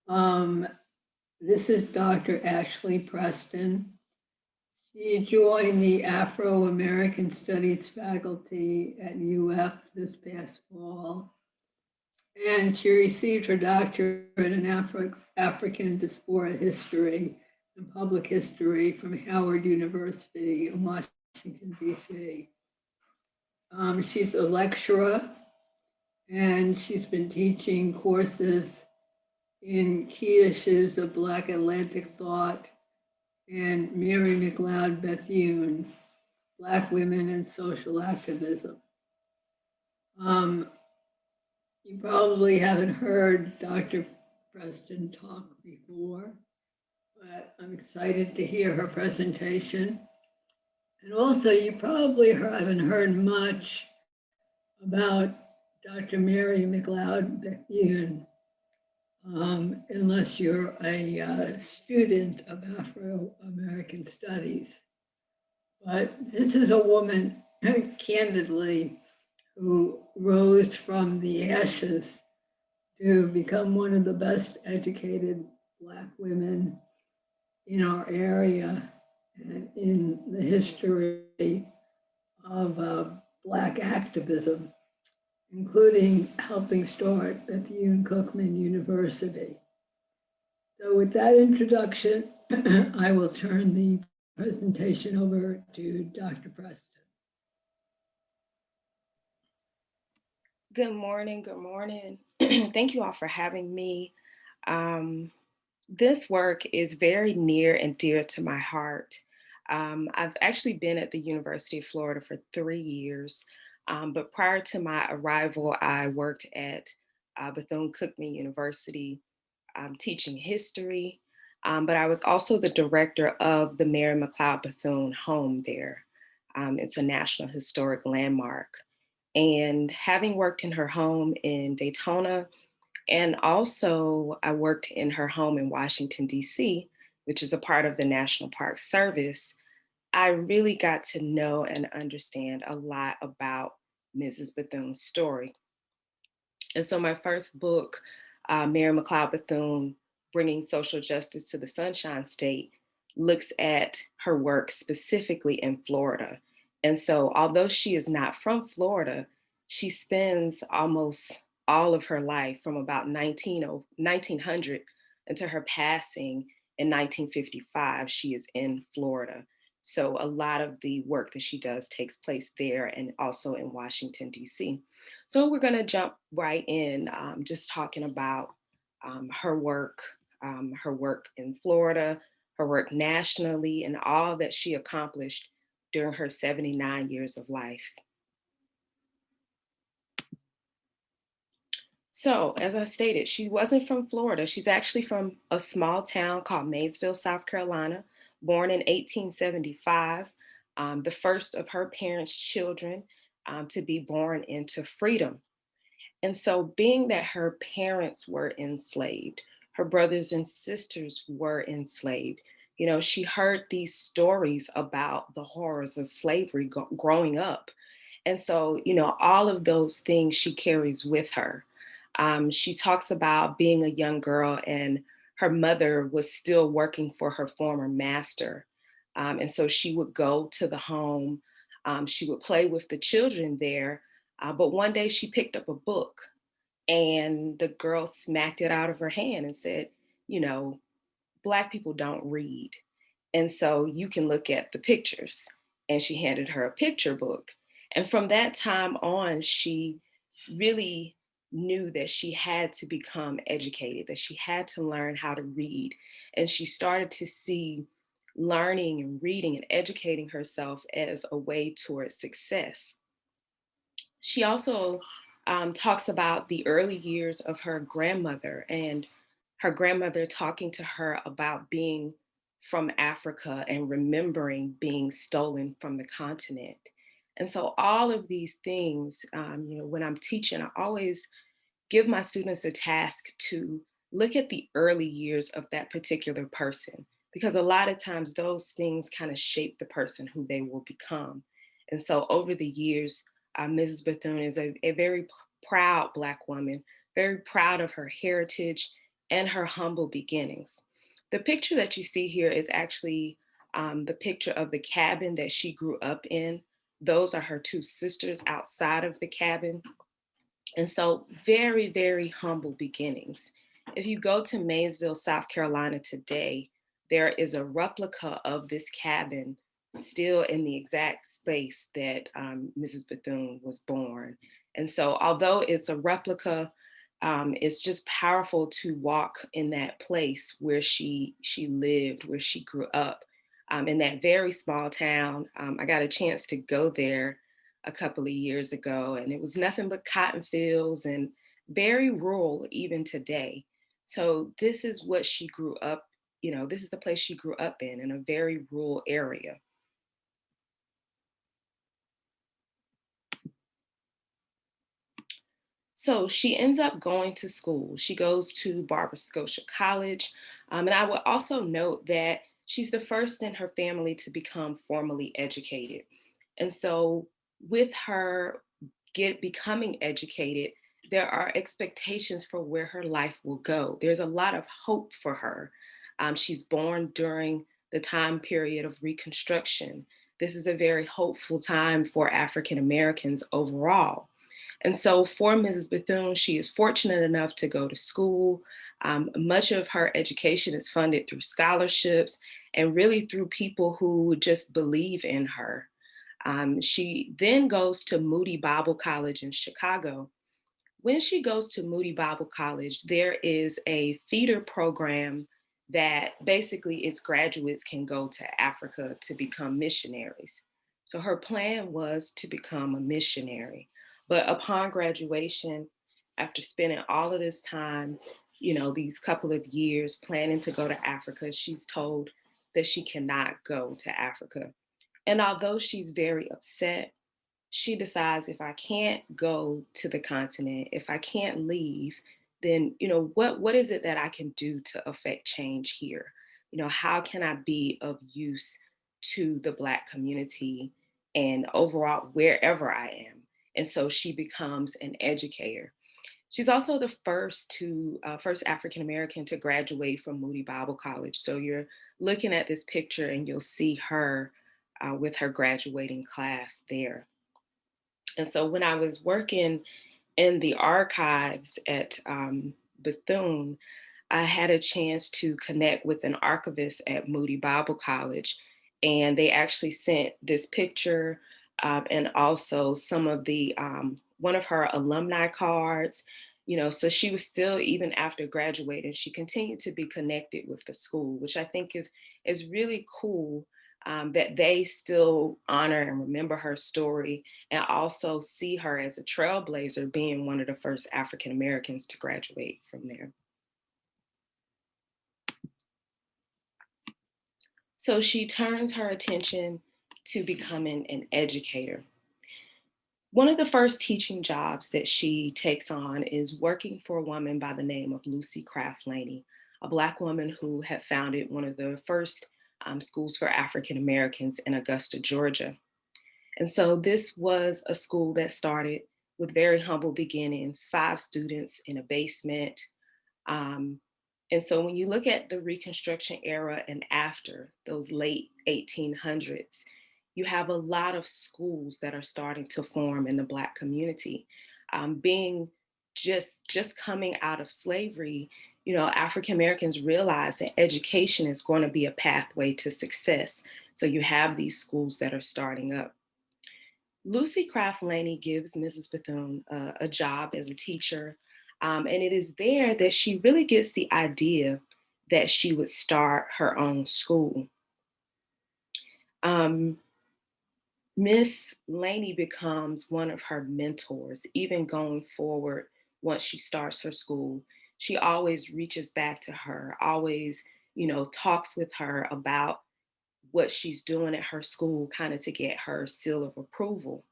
Um, this is Dr. Ashley Preston. She joined the Afro-American Studies faculty at UF this past fall, and she received her doctorate in African diaspora history and public history from Howard University in Washington, D.C. She's a lecturer, and she's been teaching courses in key issues of Black Atlantic thought and Mary McLeod Bethune, Black Women and Social Activism. Um, you probably haven't heard Dr. Preston talk before, but I'm excited to hear her presentation. And also, you probably haven't heard much about Dr. Mary McLeod Bethune, unless you're a student of Afro-American studies. But this is a woman, candidly, who rose from the ashes to become one of the best educated Black women in our area and in the history of Black activism, including helping start Bethune-Cookman University. So with that introduction, I will turn the presentation over to Dr. Preston. Good morning. Good morning. Thank you all for having me. This work is very near and dear to my heart. I've actually been at the University of Florida for 3 years, but prior to my arrival, I worked at Bethune-Cookman University teaching history, but I was also the director of the Mary McLeod Bethune home there. It's a National Historic Landmark. And having worked in her home in Daytona, and also I worked in her home in Washington, D.C., which is a part of the National Park Service, I really got to know and understand a lot about Mrs. Bethune's story. And so my first book, Mary McLeod Bethune, Bringing Social Justice to the Sunshine State, looks at her work specifically in Florida. And so although she is not from Florida, she spends almost all of her life from about 1900 until her passing in 1955, she is in Florida. So a lot of the work that she does takes place there and also in Washington, D.C. So we're going to jump right in, just talking about her work in Florida, her work nationally, and all that she accomplished during her 79 years of life. So, as I stated, she wasn't from Florida. She's actually from a small town called Maysville, South Carolina, born in 1875, the first of her parents' children to be born into freedom. And so, being that her parents were enslaved, her brothers and sisters were enslaved, you know, she heard these stories about the horrors of slavery growing up. And so, you know, all of those things she carries with her. She talks about being a young girl and her mother was still working for her former master. And so she would go to the home, she would play with the children there. But one day she picked up a book and the girl smacked it out of her hand and said, you know, Black people don't read. And so you can look at the pictures. And she handed her a picture book. And from that time on, she really knew that she had to become educated, that she had to learn how to read. And she started to see learning and reading and educating herself as a way towards success. She also talks about the early years of her grandmother and her grandmother talking to her about being from Africa and remembering being stolen from the continent. And so all of these things, you know, when I'm teaching, I always give my students a task to look at the early years of that particular person, because a lot of times those things kind of shape the person who they will become. And so over the years, Mrs. Bethune is a very proud Black woman, very proud of her heritage, and her humble beginnings. The picture that you see here is actually the picture of the cabin that she grew up in. Those are her two sisters outside of the cabin. And so, very, very humble beginnings. If you go to Maysville, South Carolina today, there is a replica of this cabin still in the exact space that Mrs. Bethune was born. And so, although it's a replica, it's just powerful to walk in that place where she lived, where she grew up, in that very small town. I got a chance to go there a couple of years ago, and it was nothing but cotton fields and very rural even today. So this is what she grew up, this is the place she grew up in a very rural area. So she ends up going to school. She goes to Barbara Scotia College. And I would also note that she's the first in her family to become formally educated. And so with her becoming educated, there are expectations for where her life will go. There's a lot of hope for her. She's born during the time period of Reconstruction. This is a very hopeful time for African Americans overall. And so for Mrs. Bethune, she is fortunate enough to go to school. Much of her education is funded through scholarships and really through people who just believe in her. She then goes to Moody Bible College in Chicago. When she goes to Moody Bible College, there is a feeder program that basically its graduates can go to Africa to become missionaries. So her plan was to become a missionary. But upon graduation, after spending all of this time, these couple of years planning to go to Africa, she's told that she cannot go to Africa. And although she's very upset, she decides, if I can't go to the continent, if I can't leave, then what is it that I can do to affect change here? How can I be of use to the Black community and overall wherever I am? And so she becomes an educator. She's also the first African American to graduate from Moody Bible College. So you're looking at this picture and you'll see her with her graduating class there. And so when I was working in the archives at Bethune, I had a chance to connect with an archivist at Moody Bible College, and they actually sent this picture and also some of the one of her alumni cards. So she was still, even after graduating, she continued to be connected with the school, which I think is really cool. That they still honor and remember her story and also see her as a trailblazer, being one of the first African Americans to graduate from there. So she turns her attention to becoming an educator. One of the first teaching jobs that she takes on is working for a woman by the name of Lucy Craft Laney, a Black woman who had founded one of the first schools for African Americans in Augusta, Georgia. And so this was a school that started with very humble beginnings, 5 students in a basement. Um, and so when you look at the Reconstruction era and after those late 1800s, you have a lot of schools that are starting to form in the Black community. Being just coming out of slavery, African Americans realize that education is going to be a pathway to success. So you have these schools that are starting up. Lucy Craft Laney gives Mrs. Bethune a job as a teacher. And it is there that she really gets the idea that she would start her own school. Miss Laney becomes one of her mentors, even going forward once she starts her school. She always reaches back to her, always, talks with her about what she's doing at her school, kind of to get her seal of approval.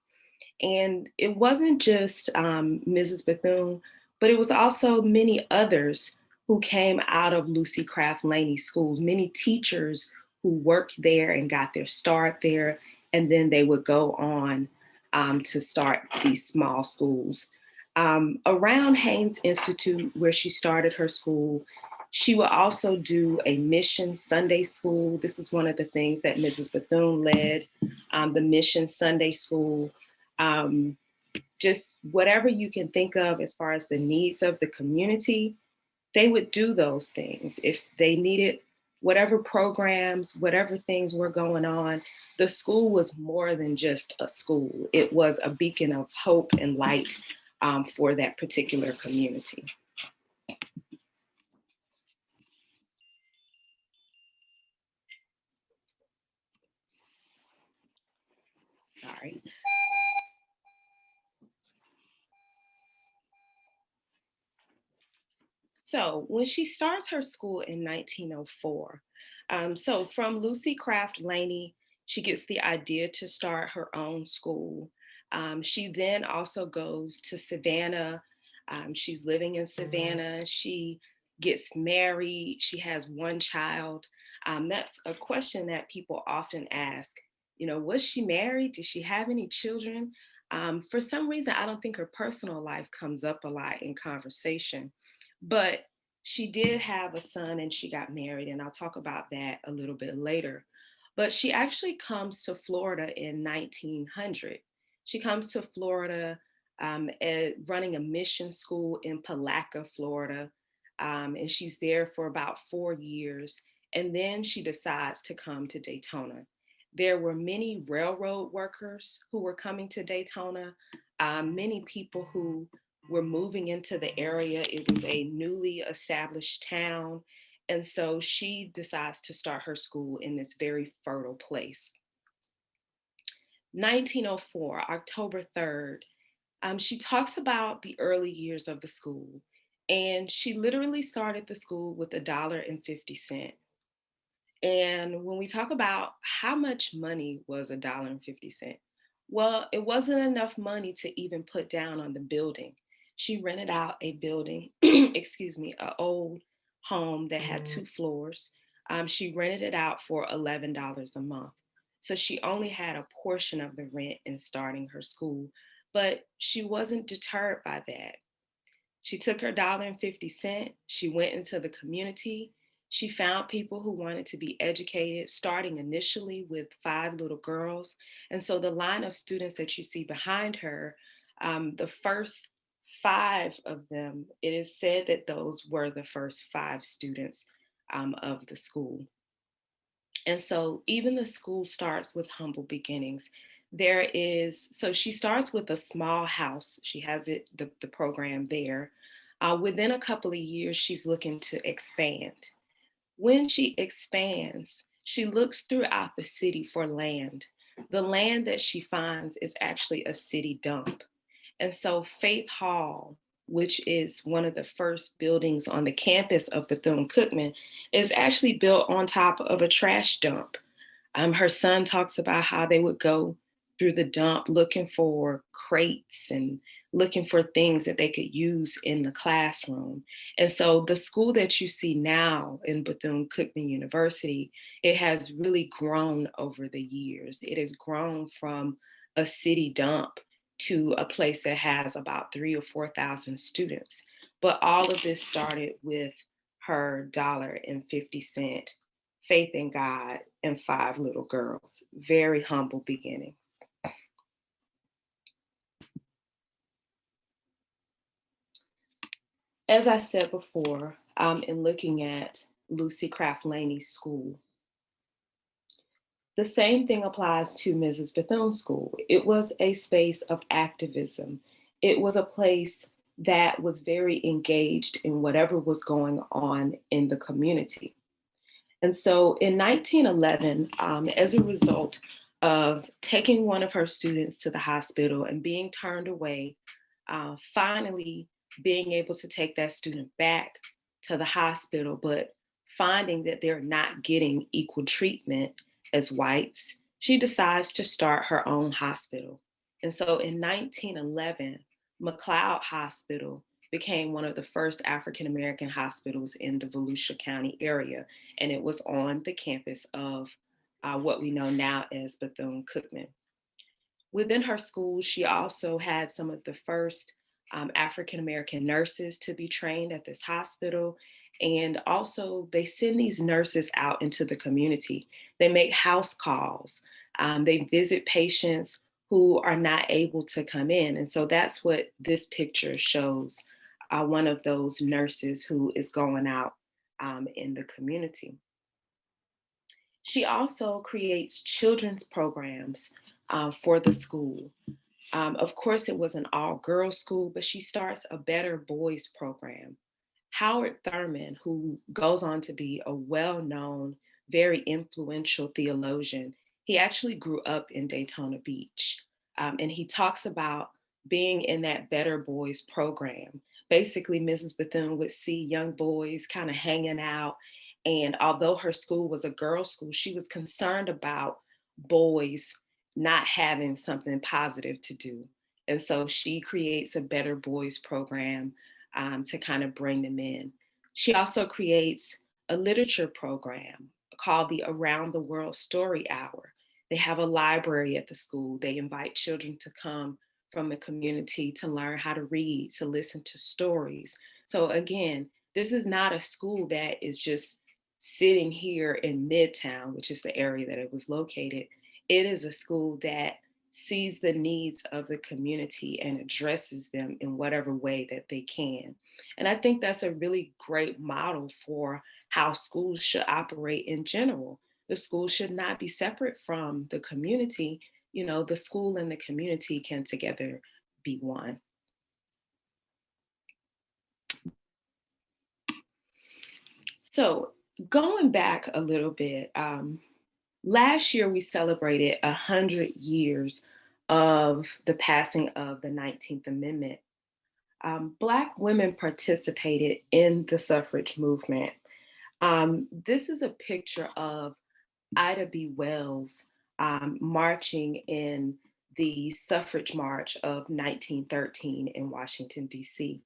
And it wasn't just Mrs. Bethune, but it was also many others who came out of Lucy Craft Laney schools, many teachers who worked there and got their start there, and then they would go on to start these small schools. Around Haynes Institute, where she started her school, she will also do a mission Sunday school. This is one of the things that Mrs. Bethune led, the mission Sunday school. Um, just whatever you can think of as far as the needs of the community, they would do those things. If they needed whatever programs, whatever things were going on, the school was more than just a school. It was a beacon of hope and light for that particular community. Sorry. So when she starts her school in 1904, so from Lucy Craft Laney, she gets the idea to start her own school. She then also goes to Savannah. She's living in Savannah. She gets married. She has one child. That's a question that people often ask. You know, was she married? Did she have any children? For some reason, I don't think her personal life comes up a lot in conversation. But she did have a son and she got married, and I'll talk about that a little bit later. But she actually comes to Florida in 1900. She comes to Florida running a mission school in Palatka, Florida. And she's there for about 4 years. And then she decides to come to Daytona. There were many railroad workers who were coming to Daytona, many people who were moving into the area. It was a newly established town. And so she decides to start her school in this very fertile place. 1904, October 3rd, she talks about the early years of the school. And she literally started the school with $1.50. And when we talk about how much money was $1.50, well, it wasn't enough money to even put down on the building. She rented out a building, excuse me, an old home that had 2 floors. She rented it out for $11 a month. So she only had a portion of the rent in starting her school, but she wasn't deterred by that. She took her $1.50. She went into the community. She found people who wanted to be educated, starting initially with 5 little girls. And so the line of students that you see behind her, the first 5 of them, it is said that those were the first 5 students of the school. And so even the school starts with humble beginnings. So she starts with a small house. She has the program there. Within a couple of years, she's looking to expand. When she expands, she looks throughout the city for land. The land that she finds is actually a city dump. And so Faith Hall, which is one of the first buildings on the campus of Bethune-Cookman, is actually built on top of a trash dump. Her son talks about how they would go through the dump looking for crates and looking for things that they could use in the classroom. And so the school that you see now in Bethune-Cookman University, it has really grown over the years. It has grown from a city dump to a place that has about 3 or 4 thousand students. But all of this started with her $1.50, faith in God, and 5 little girls. Very humble beginnings. As I said before, in looking at Lucy Craft Laney's school, the same thing applies to Mrs. Bethune's school. It was a space of activism. It was a place that was very engaged in whatever was going on in the community. And so in 1911, as a result of taking one of her students to the hospital and being turned away, finally being able to take that student back to the hospital, but finding that they're not getting equal treatment as whites, she decides to start her own hospital. And so in 1911, McLeod Hospital became one of the first African American hospitals in the Volusia County area, and it was on the campus of what we know now as Bethune-Cookman. Within her school, she also had some of the first African-American nurses to be trained at this hospital. And also they send these nurses out into the community. They make house calls. They visit patients who are not able to come in. And so that's what this picture shows, one of those nurses who is going out in the community. She also creates children's programs for the school. Of course, it was an all girls school, but she starts a Better Boys program. Howard Thurman, who goes on to be a well known, very influential theologian, he actually grew up in Daytona Beach. And he talks about being in that Better Boys program. Basically, Mrs. Bethune would see young boys kind of hanging out. And although her school was a girls' school, she was concerned about boys not having something positive to do. And so she creates a Better Boys program to kind of bring them in. She also creates a literature program called the Around the World Story Hour. They have a library at the school. They invite children to come from the community to learn how to read, to listen to stories. So, again, this is not a school that is just sitting here in Midtown, which is the area that it was located. It is a school that sees the needs of the community and addresses them in whatever way that they can. And I think that's a really great model for how schools should operate in general. The school should not be separate from the community. You know, the school and the community can together be one. So, going back a little bit, last year we celebrated 100 years of the passing of the 19th Amendment. Black women participated in the suffrage movement. This is a picture of Ida B. Wells marching in the suffrage march of 1913 in Washington, D.C.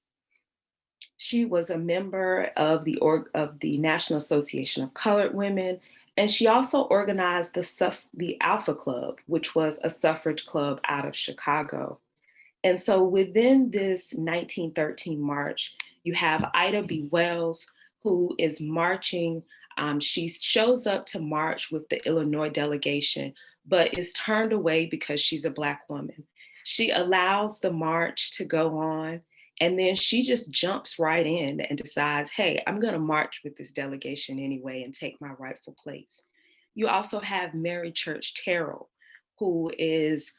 She was a member of the National Association of Colored Women, and she also organized the Alpha Club, which was a suffrage club out of Chicago. And so within this 1913 march, you have Ida B. Wells, who is marching. She shows up to march with the Illinois delegation, but is turned away because she's a Black woman. She allows the march to go on, and then she just jumps right in and decides, hey, I'm going to march with this delegation anyway and take my rightful place. You also have Mary Church Terrell, who is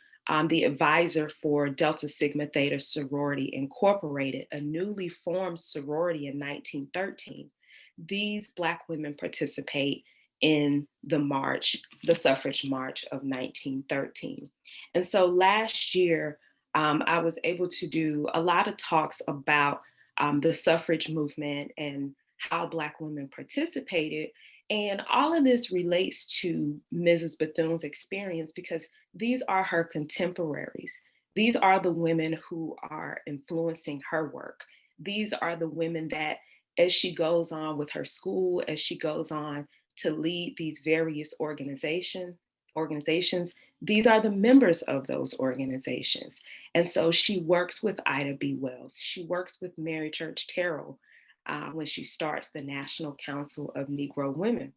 the advisor for Delta Sigma Theta Sorority Incorporated, a newly formed sorority in 1913. These Black women participate in the march, the suffrage march of 1913. And so last year, I was able to do a lot of talks about the suffrage movement and how Black women participated. And all of this relates to Mrs. Bethune's experience because these are her contemporaries. These are the women who are influencing her work. These are the women that, as she goes on with her school, as she goes on to lead these various organizations, these are the members of those organizations. And so she works with Ida B. Wells. She works with Mary Church Terrell when she starts the National Council of Negro Women.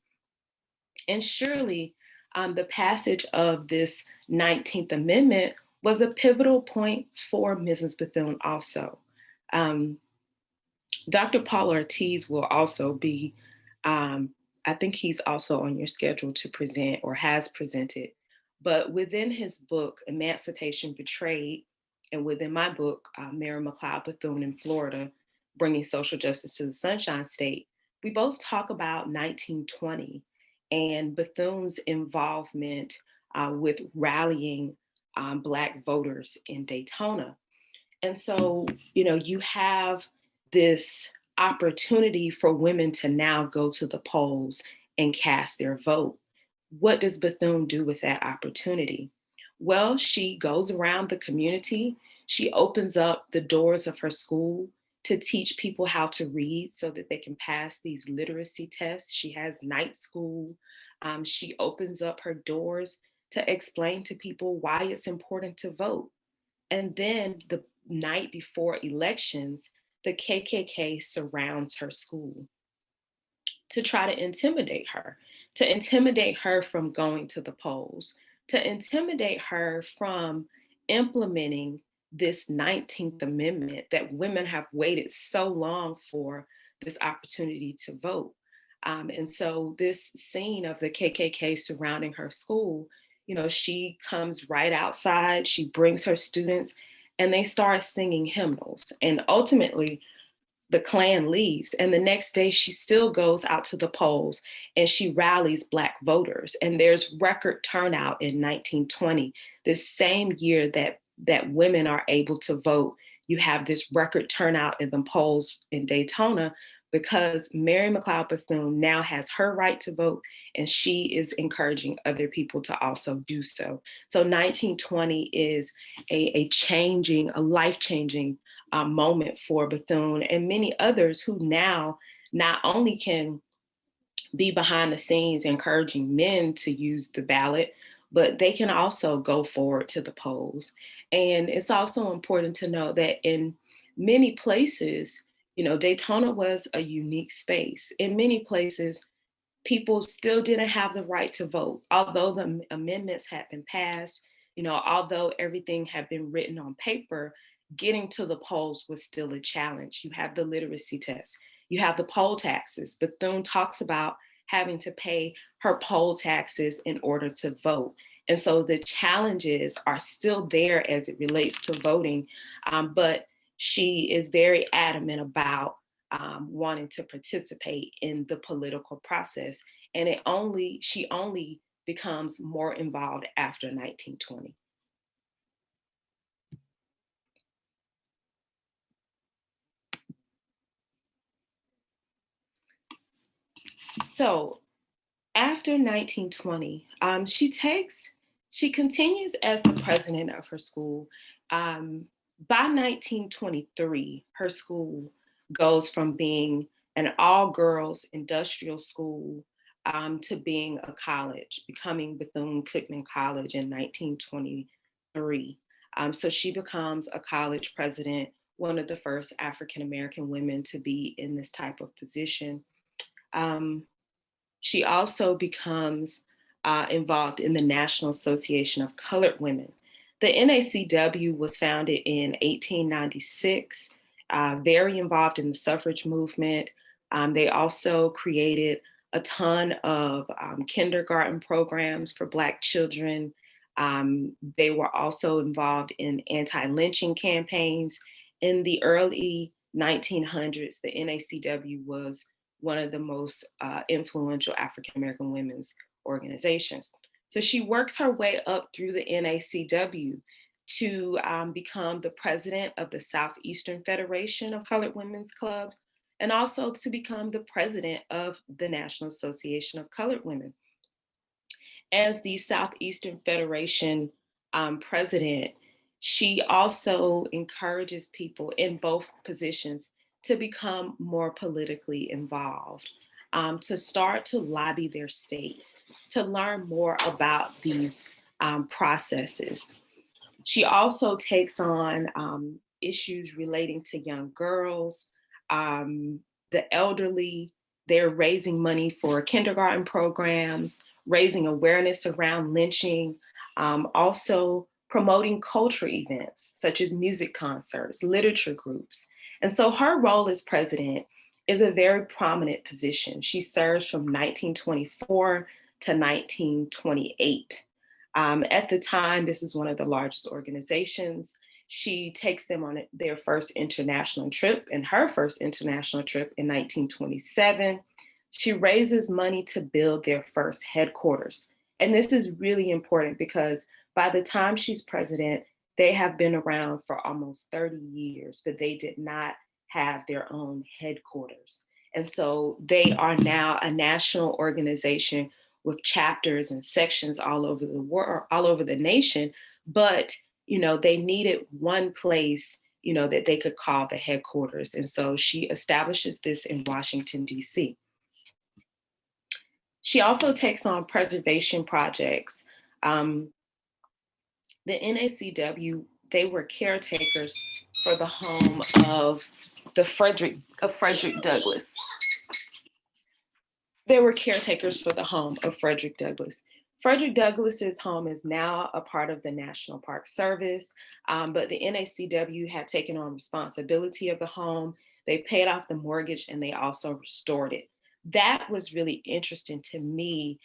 And surely the passage of this 19th Amendment was a pivotal point for Mrs. Bethune also. Um, Dr. Paul Ortiz will also be, I think he's also on your schedule to present or has presented. But within his book, Emancipation Betrayed, and within my book, Mary McLeod Bethune in Florida, Bringing Social Justice to the Sunshine State, we both talk about 1920 and Bethune's involvement with rallying Black voters in Daytona. And so, you know, you have this opportunity for women to now go to the polls and cast their vote. What does Bethune do with that opportunity? Well, she goes around the community. She opens up the doors of her school to teach people how to read so that they can pass these literacy tests. She has night school. She opens up her doors to explain to people why it's important to vote. And then night before elections, the KKK surrounds her school to try to intimidate her from going to the polls, to intimidate her from implementing this 19th Amendment that women have waited so long for this opportunity to vote. And so this scene of the KKK surrounding her school, she comes right outside, she brings her students, and they start singing hymnals. And ultimately, the Klan leaves. And the next day, she still goes out to the polls and she rallies Black voters. And there's record turnout in 1920, this same year that women are able to vote. You have this record turnout in the polls in Daytona because Mary McLeod Bethune now has her right to vote, and she is encouraging other people to also do so. So 1920 is a life-changing moment for Bethune and many others who now not only can be behind the scenes encouraging men to use the ballot, but they can also go forward to the polls. And it's also important to know that in many places, Daytona was a unique space. In many places, people still didn't have the right to vote, although the amendments had been passed, although everything had been written on paper. Getting to the polls was still a challenge. You have the literacy test, you have the poll taxes. Bethune talks about having to pay her poll taxes in order to vote. And so the challenges are still there as it relates to voting, but she is very adamant about wanting to participate in the political process. And she only becomes more involved after 1920. So after 1920, she continues as the president of her school. By 1923, her school goes from being an all-girls industrial school to being a college, becoming Bethune-Cookman College in 1923. So she becomes a college president, one of the first African-American women to be in this type of position. Um, she also becomes involved in the National Association of Colored Women. The NACW was founded in 1896, very involved in the suffrage movement. They also created a ton of kindergarten programs for Black children. They were also involved in anti-lynching campaigns. In the early 1900s, the NACW was one of the most influential African-American women's organizations. So she works her way up through the NACW to become the president of the Southeastern Federation of Colored Women's Clubs, and also to become the president of the National Association of Colored Women. As the Southeastern Federation president, she also encourages people in both positions to become more politically involved, to start to lobby their states, to learn more about these processes. She also takes on issues relating to young girls, the elderly. They're raising money for kindergarten programs, raising awareness around lynching, also promoting culture events such as music concerts, literature groups. And so her role as president is a very prominent position. She serves from 1924 to 1928. At the time, this is one of the largest organizations. She takes them on their first international trip, and her first international trip in 1927. She raises money to build their first headquarters. And this is really important because by the time she's president, they have been around for almost 30 years, but they did not have their own headquarters. And so they are now a national organization with chapters and sections all over the world, all over the nation. But, they needed one place, that they could call the headquarters. And so she establishes this in Washington, D.C. She also takes on preservation projects. The NACW, they were caretakers for the home of Frederick Douglass. They were caretakers for the home of Frederick Douglass. Frederick Douglass's home is now a part of the National Park Service, but the NACW had taken on responsibility of the home. They paid off the mortgage and they also restored it. That was really interesting to me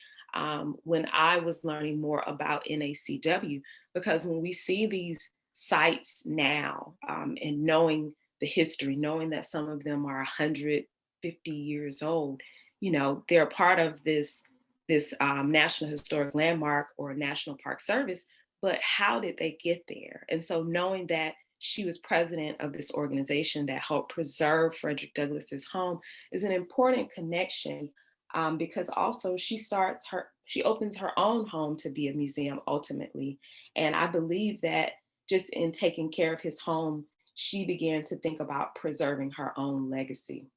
when I was learning more about NACW, because when we see these sites now and knowing the history, knowing that some of them are 150 years old, you know, they're part of this National Historic Landmark or National Park Service, but how did they get there? And so knowing that she was president of this organization that helped preserve Frederick Douglass's home is an important connection, because also she opens her own home to be a museum ultimately. And I believe that just in taking care of his home, she began to think about preserving her own legacy.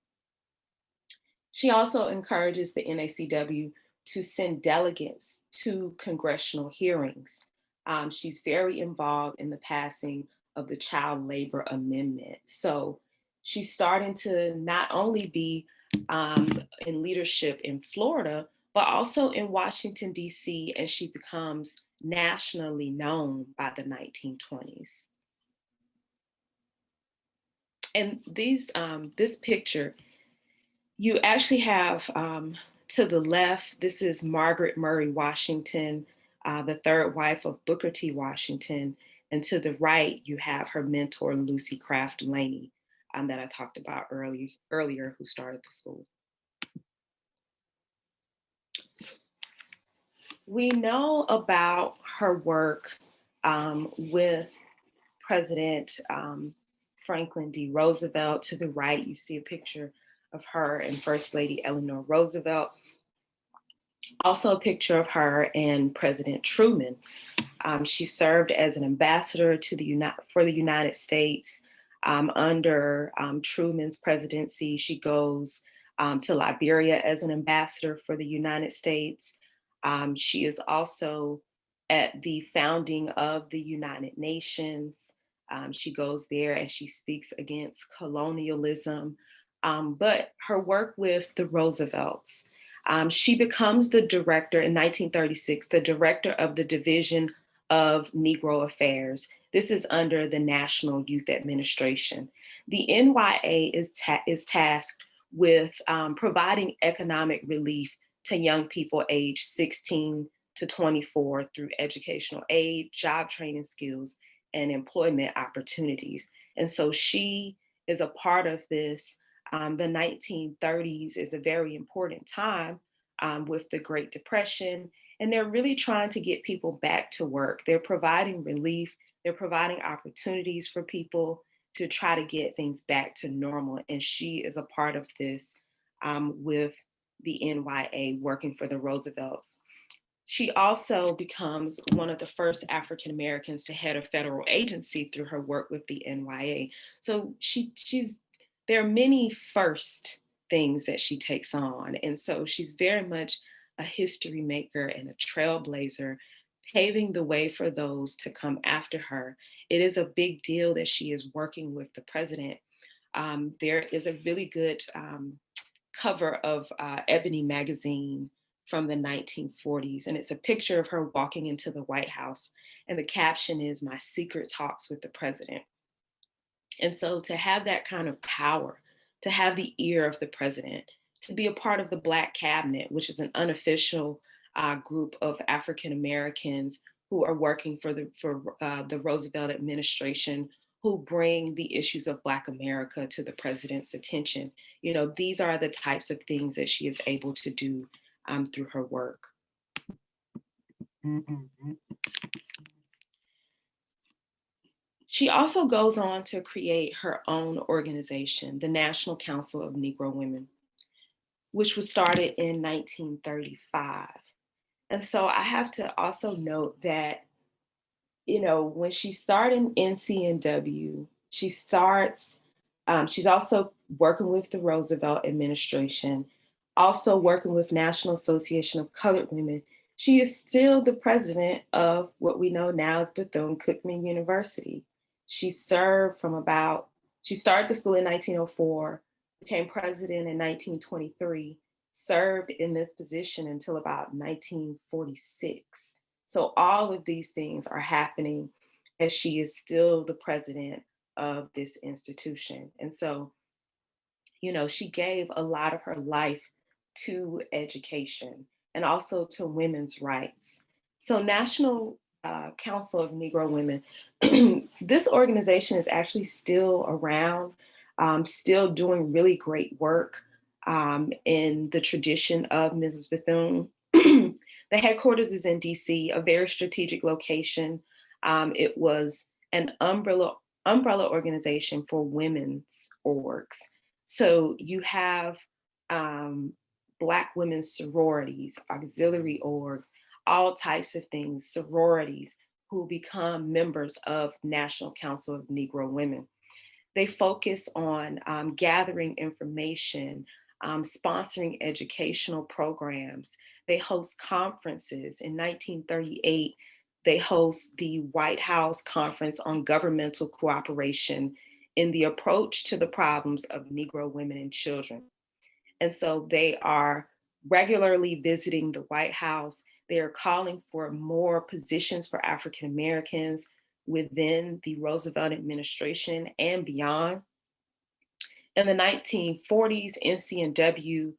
She also encourages the NACW to send delegates to congressional hearings. She's very involved in the passing of the Child Labor Amendment. So she's starting to not only be in leadership in Florida, but also in Washington, D.C., and she becomes nationally known by the 1920s. And this picture, you actually have to the left, this is Margaret Murray Washington, the third wife of Booker T. Washington. And to the right, you have her mentor, Lucy Craft Laney, that I talked about earlier, who started the school. We know about her work with President Franklin D. Roosevelt. To the right, you see a picture of her and First Lady Eleanor Roosevelt. Also a picture of her and President Truman. She served as an ambassador for the United States under Truman's presidency. She goes to Liberia as an ambassador for the United States. She is also at the founding of the United Nations. She goes there and she speaks against colonialism. But her work with the Roosevelts, she becomes the director in 1936, the director of the Division of Negro Affairs. This is under the National Youth Administration. The NYA is tasked with providing economic relief to young people aged 16 to 24 through educational aid, job training skills, and employment opportunities. And so she is a part of this. The 1930s is a very important time with the Great Depression, and they're really trying to get people back to work. They're providing relief, they're providing opportunities for people to try to get things back to normal. And she is a part of this with the NYA working for the Roosevelts. She also becomes one of the first African Americans to head a federal agency through her work with the NYA. So there are many first things that she takes on. And so she's very much a history maker and a trailblazer, paving the way for those to come after her. It is a big deal that she is working with the president. There is a really good cover of Ebony magazine from the 1940s. And it's a picture of her walking into the White House. And the caption is, "My secret talks with the president." And so to have that kind of power, to have the ear of the president, to be a part of the Black Cabinet, which is an unofficial group of African Americans who are working for the Roosevelt administration, who bring the issues of Black America to the president's attention. You know, these are the types of things that she is able to do through her work. Mm-hmm. She also goes on to create her own organization, the National Council of Negro Women, which was started in 1935. And so I have to also note that, you know, when she started NCNW, she's also working with the Roosevelt administration, also working with National Association of Colored Women. She is still the president of what we know now as Bethune-Cookman University. She served she started the school in 1904, became president in 1923, served in this position until about 1946. So all of these things are happening as she is still the president of this institution. And so, she gave a lot of her life to education and also to women's rights. So, National Council of Negro Women, this organization is actually still around, still doing really great work in the tradition of Mrs. Bethune. The headquarters is in DC, a very strategic location. It was an umbrella organization for women's orgs. So you have um, Black women's sororities, auxiliary orgs, all types of things, sororities who become members of National Council of Negro Women. They focus on gathering information, sponsoring educational programs. They host conferences. In 1938, they host the White House Conference on Governmental Cooperation in the Approach to the Problems of Negro Women and Children. And so they are regularly visiting the White House. They are calling for more positions for African Americans within the Roosevelt administration and beyond. In the 1940s, NCNW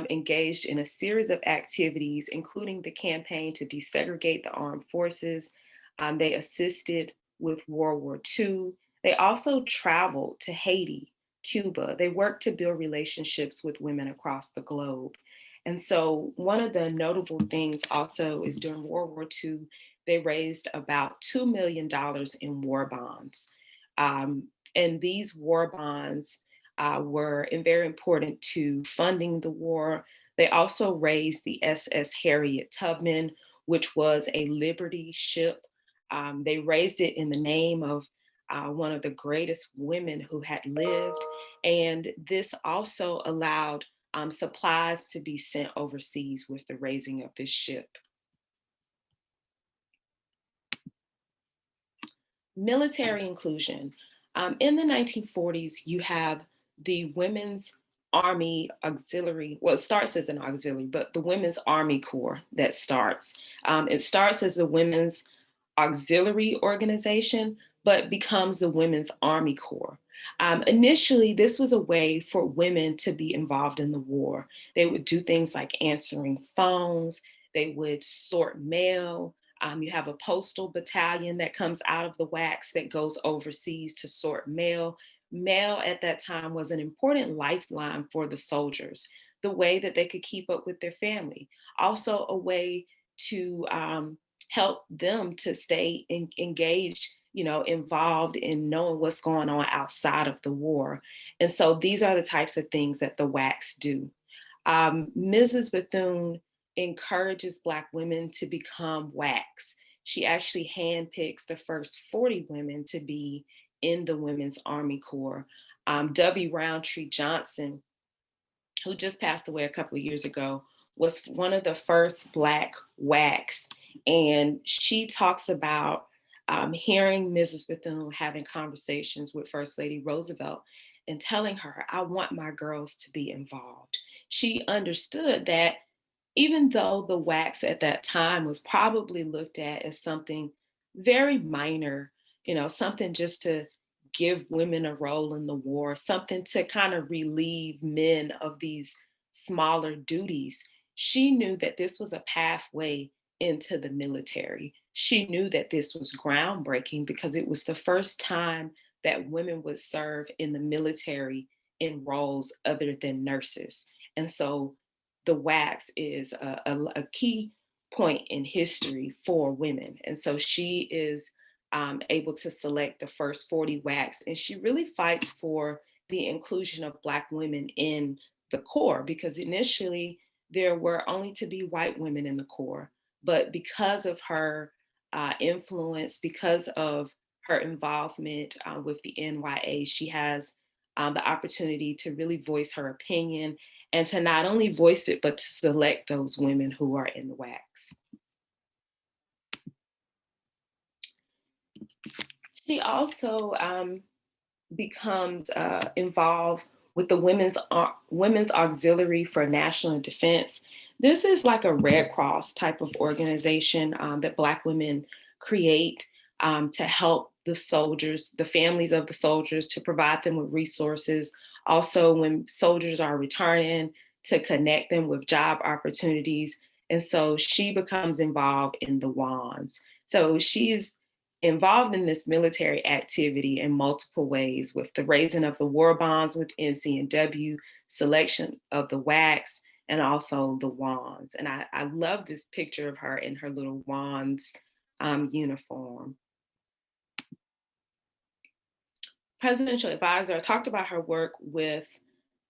engaged in a series of activities, including the campaign to desegregate the armed forces. They assisted with World War II. They also traveled to Haiti, Cuba. They worked to build relationships with women across the globe. And so one of the notable things also is during World War II, they raised about $2 million in war bonds. And these war bonds were very important to funding the war. They also raised the SS Harriet Tubman, which was a Liberty ship. They raised it in the name of one of the greatest women who had lived. And this also allowed supplies to be sent overseas with the raising of this ship. Military inclusion. In the 1940s, you have the Women's Army Auxiliary. Well, it starts as an auxiliary, but the Women's Army Corps that starts. It starts as the Women's Auxiliary Organization, but becomes the Women's Army Corps. Initially, this was a way for women to be involved in the war. They would do things like answering phones, they would sort mail. You have a postal battalion that comes out of the WACs that goes overseas to sort mail. Mail at that time was an important lifeline for the soldiers, the way that they could keep up with their family. Also, a way to help them to stay engaged, involved in knowing what's going on outside of the war. And so these are the types of things that the WACs do. Mrs. Bethune encourages Black women to become WACs. She actually handpicks the first 40 women to be in the Women's Army Corps. W. Roundtree Johnson, who just passed away a couple of years ago, was one of the first Black WACs. And she talks about hearing Mrs. Bethune having conversations with First Lady Roosevelt and telling her, I want my girls to be involved. She understood that even though the WACs at that time was probably looked at as something very minor, something just to give women a role in the war, something to kind of relieve men of these smaller duties, she knew that this was a pathway into the military. She knew that this was groundbreaking because it was the first time that women would serve in the military in roles other than nurses. And so the WACs is a key point in history for women. And so she is able to select the first 40 WACs, and she really fights for the inclusion of Black women in the Corps, because initially there were only to be white women in the Corps. But because of her influence, because of her involvement with the NYA, she has the opportunity to really voice her opinion and to not only voice it, but to select those women who are in the WACs. She also becomes involved with the Women's Auxiliary for National Defense. This is like a Red Cross type of organization that Black women create to help the soldiers, the families of the soldiers, to provide them with resources. Also, when soldiers are returning, to connect them with job opportunities. And so she becomes involved in the WANs. So she's involved in this military activity in multiple ways, with the raising of the war bonds with NCNW, selection of the WACs, and also the wands. And I love this picture of her in her little wands uniform. Presidential advisor, I talked about her work with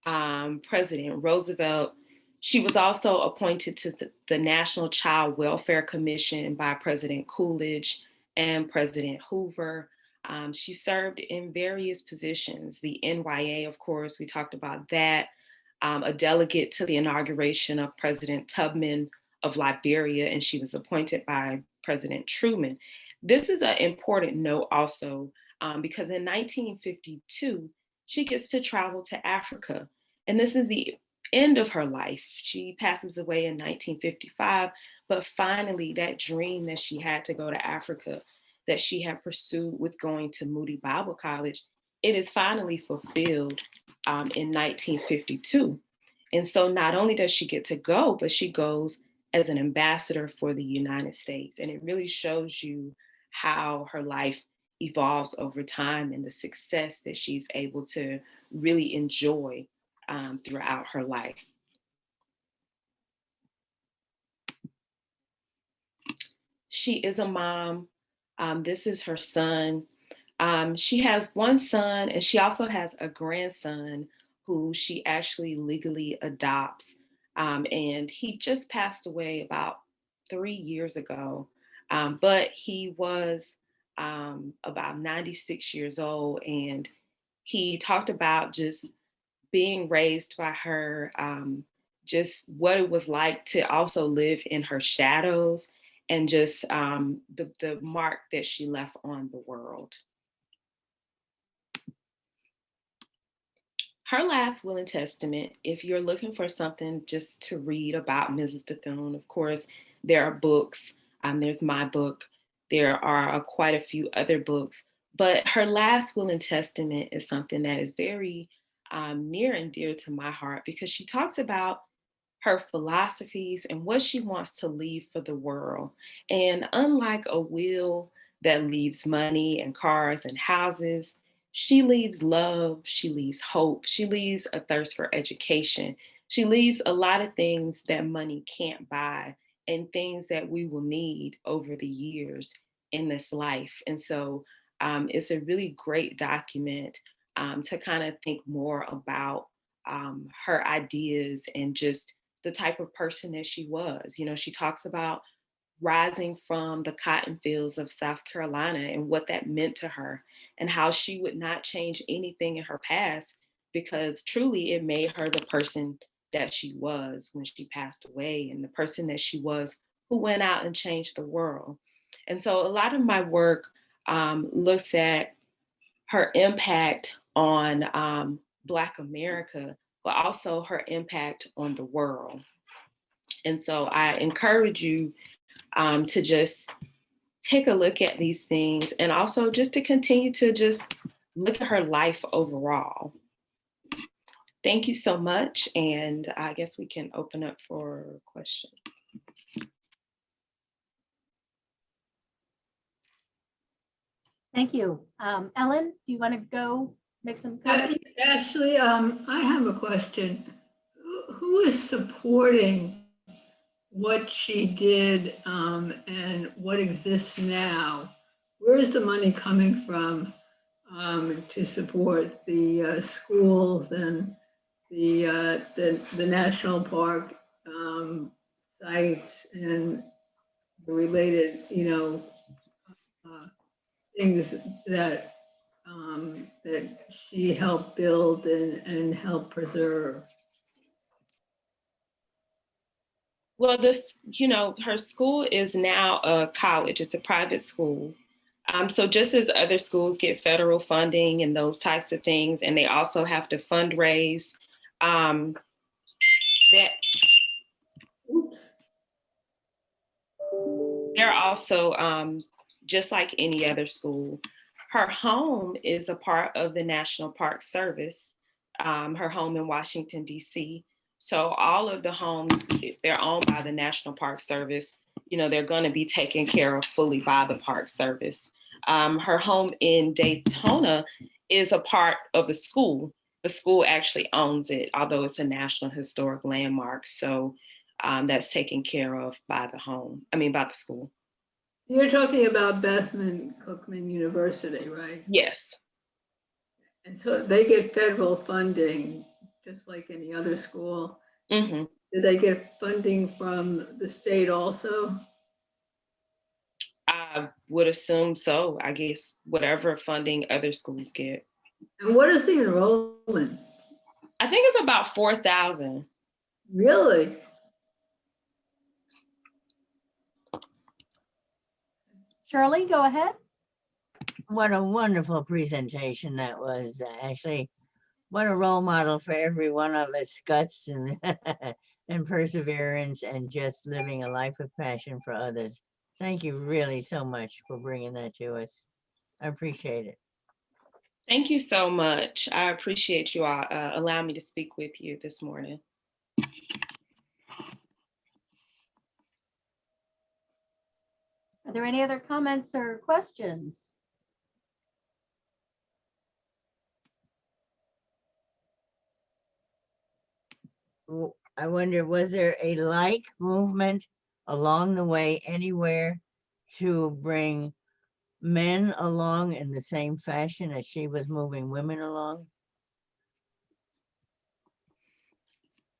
President Roosevelt. She was also appointed to the National Child Welfare Commission by President Coolidge and President Hoover. She served in various positions. The NYA, of course, we talked about that. A delegate to the inauguration of President Tubman of Liberia, and she was appointed by President Truman. This is an important note also, because in 1952, she gets to travel to Africa. And this is the end of her life. She passes away in 1955, but finally that dream that she had to go to Africa, that she had pursued with going to Moody Bible College, it is finally fulfilled in 1952. And so not only does she get to go, but she goes as an ambassador for the United States. And it really shows you how her life evolves over time and the success that she's able to really enjoy throughout her life. She is a mom. This is her son. She has one son, and she also has a grandson who she actually legally adopts. And he just passed away about 3 years ago, but he was about 96 years old. And he talked about just being raised by her, just what it was like to also live in her shadows, and just the mark that she left on the world. Her last will and testament, if you're looking for something just to read about Mrs. Bethune, of course, there are books. There's my book. There are quite a few other books. But her last will and testament is something that is very near and dear to my heart, because she talks about her philosophies and what she wants to leave for the world. And unlike a will that leaves money and cars and houses, she leaves love, she leaves hope, she leaves a thirst for education. She leaves a lot of things that money can't buy, and things that we will need over the years in this life. And so it's a really great document to kind of think more about her ideas and just the type of person that she was. You know, she talks about rising from the cotton fields of South Carolina and what that meant to her, and how she would not change anything in her past, because truly it made her the person that she was when she passed away, and the person that she was who went out and changed the world. And so a lot of my work looks at her impact on Black America, but also her impact on the world. And so I encourage you to just take a look at these things, and also just to continue to just look at her life overall. Thank you so much. And I guess we can open up for questions. Thank you. Ellen, do you want to go make some comments? Ashley, I have a question. Who is supporting what she did and what exists now? Where is the money coming from to support the schools and the national park sites and the related, things that that she helped build and help preserve? Well, her school is now a college. It's a private school. So just as other schools get federal funding and those types of things, and they also have to fundraise, that Oops. they're also, just like any other school, her home is a part of the National Park Service, her home in Washington, D.C. So all of the homes, if they're owned by the National Park Service, they're going to be taken care of fully by the Park Service. Her home in Daytona is a part of the school. The school actually owns it, although it's a National Historic Landmark. So that's taken care of by the school. You're talking about Bethune Cookman University, right? Yes. And so they get federal funding just like any other school. Mm-hmm. Do they get funding from the state also? I would assume so. I guess whatever funding other schools get. And what is the enrollment? I think it's about 4,000. Really? Shirley, go ahead. What a wonderful presentation that was. Actually, what a role model for every one of us, guts and and perseverance and just living a life of passion for others. Thank you really so much for bringing that to us. I appreciate it. Thank you so much. I appreciate you all allowing me to speak with you this morning. Are there any other comments or questions? I wonder, was there a like movement along the way anywhere to bring men along in the same fashion as she was moving women along?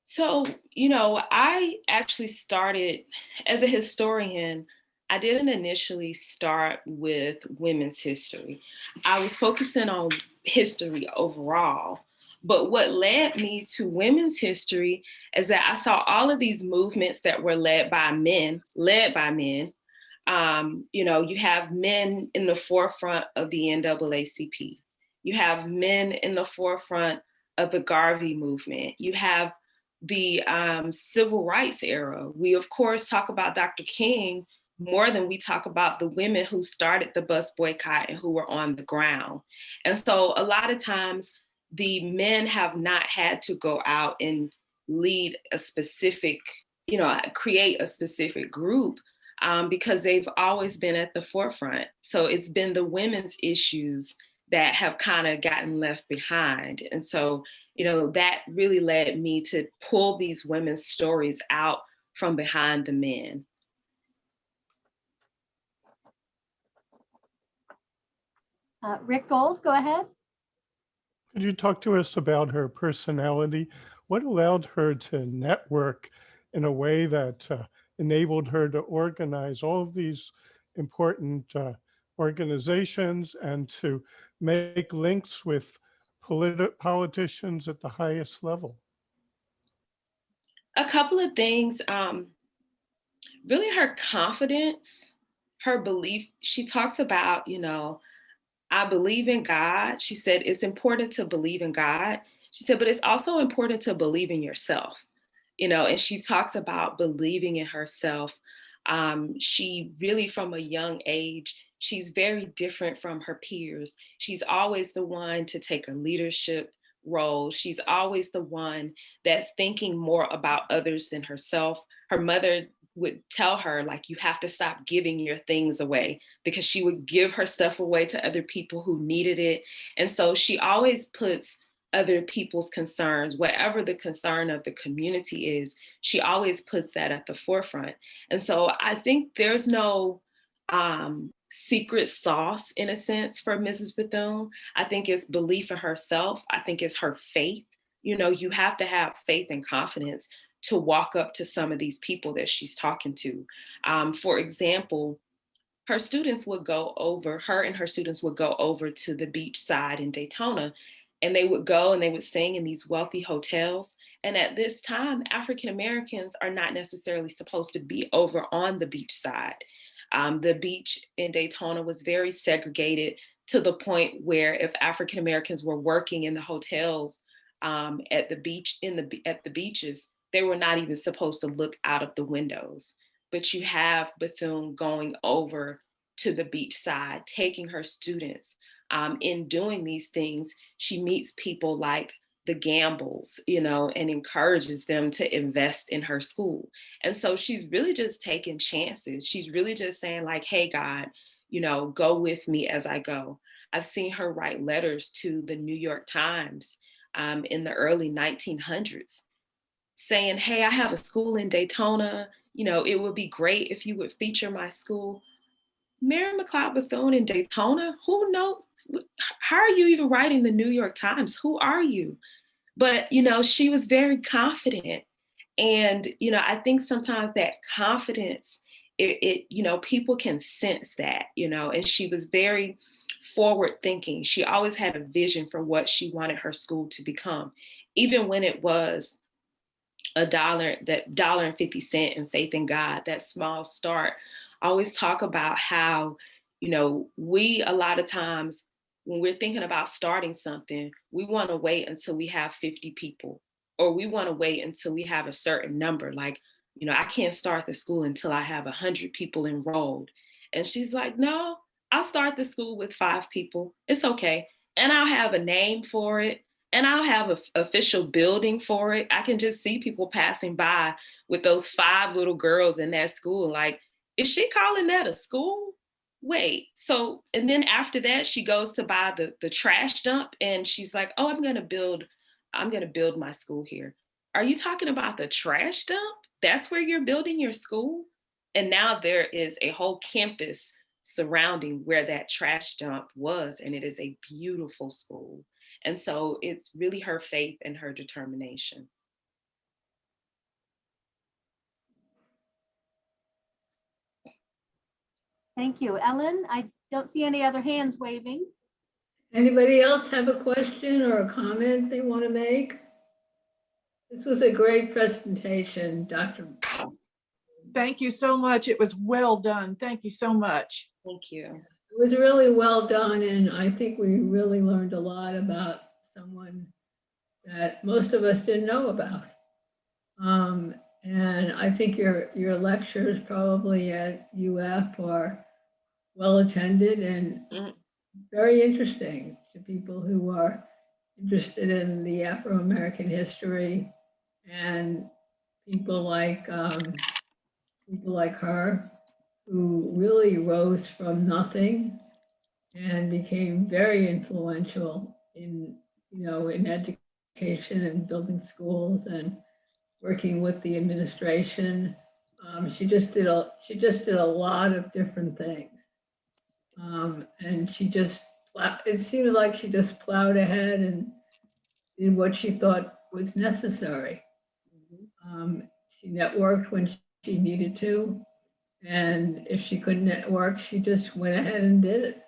So, I actually started as a historian. I didn't initially start with women's history. I was focusing on history overall. But what led me to women's history is that I saw all of these movements that were led by men. You have men in the forefront of the NAACP. You have men in the forefront of the Garvey movement. You have the civil rights era. We, of course, talk about Dr. King more than we talk about the women who started the bus boycott and who were on the ground. And so a lot of times the men have not had to go out and lead a specific, create a specific group because they've always been at the forefront. So it's been the women's issues that have kind of gotten left behind. And so, that really led me to pull these women's stories out from behind the men. Rick Gold, go ahead. Could you talk to us about her personality? What allowed her to network in a way that enabled her to organize all of these important organizations and to make links with politicians at the highest level? A couple of things, really her confidence, her belief. She talks about, I believe in God. She said it's important to believe in God. She said, but it's also important to believe in yourself, and she talks about believing in herself. She really, from a young age, she's very different from her peers. She's always the one to take a leadership role. She's always the one that's thinking more about others than herself. Her mother would tell her, like, you have to stop giving your things away, because she would give her stuff away to other people who needed it. And so she always puts other people's concerns, whatever the concern of the community is, she always puts that at the forefront. And so I think there's no secret sauce, in a sense, for Mrs. Bethune. I think it's belief in herself. I think it's her faith. You have to have faith and confidence to walk up to some of these people that she's talking to. For example, her and her students would go over to the beach side in Daytona, and they would go and they would sing in these wealthy hotels. And at this time, African Americans are not necessarily supposed to be over on the beach side. The beach in Daytona was very segregated to the point where if African Americans were working in the hotels at the beach, at the beaches, they were not even supposed to look out of the windows. But you have Bethune going over to the beach side, taking her students. In doing these things, she meets people like the Gambles, and encourages them to invest in her school. And so she's really just taking chances. She's really just saying like, hey, God, go with me as I go. I've seen her write letters to the New York Times in the early 1900s saying, hey, I have a school in Daytona. It would be great if you would feature my school. Mary McLeod Bethune in Daytona? Who knows? How are you even writing the New York Times? Who are you? But, she was very confident. And, I think sometimes that confidence, people can sense that, and she was very forward thinking. She always had a vision for what she wanted her school to become, even when it was $1.50 in faith in God, that small start. I always talk about how, we a lot of times when we're thinking about starting something, we want to wait until we have 50 people, or we want to wait until we have a certain number. Like, I can't start the school until I have 100 people enrolled. And she's like, no, I'll start the school with 5 people. It's okay. And I'll have a name for it. And I'll have an official building for it. I can just see people passing by with those 5 little girls in that school. Like, is she calling that a school? Wait. So, and then after that, she goes to buy the trash dump, and she's like, oh, I'm gonna build my school here. Are you talking about the trash dump? That's where you're building your school? And now there is a whole campus surrounding where that trash dump was, and it is a beautiful school. And so it's really her faith and her determination. Thank you. Ellen, I don't see any other hands waving. Anybody else have a question or a comment they want to make? This was a great presentation, Dr. Thank you so much. It was well done. Thank you so much. Thank you. It was really well done, and I think we really learned a lot about someone that most of us didn't know about. And I think your lectures probably at UF are well attended and very interesting to people who are interested in the Afro-American history, and people like her who really rose from nothing and became very influential in education and building schools and working with the administration. She just did a lot of different things, and it seemed like she just plowed ahead and did what she thought was necessary. She networked when she needed to, and if she couldn't network, she just went ahead and did it.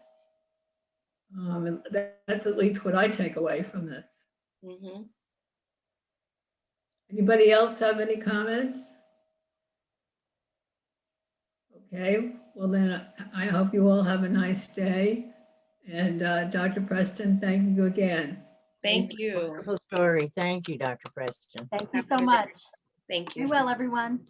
And that's at least what I take away from this. Mm-hmm. Anybody else have any comments? Okay, well then I hope you all have a nice day. And Dr. Preston, thank you again. Thank you. Wonderful story. Thank you, Dr. Preston. Thank you so much. Thank Be you. well, everyone.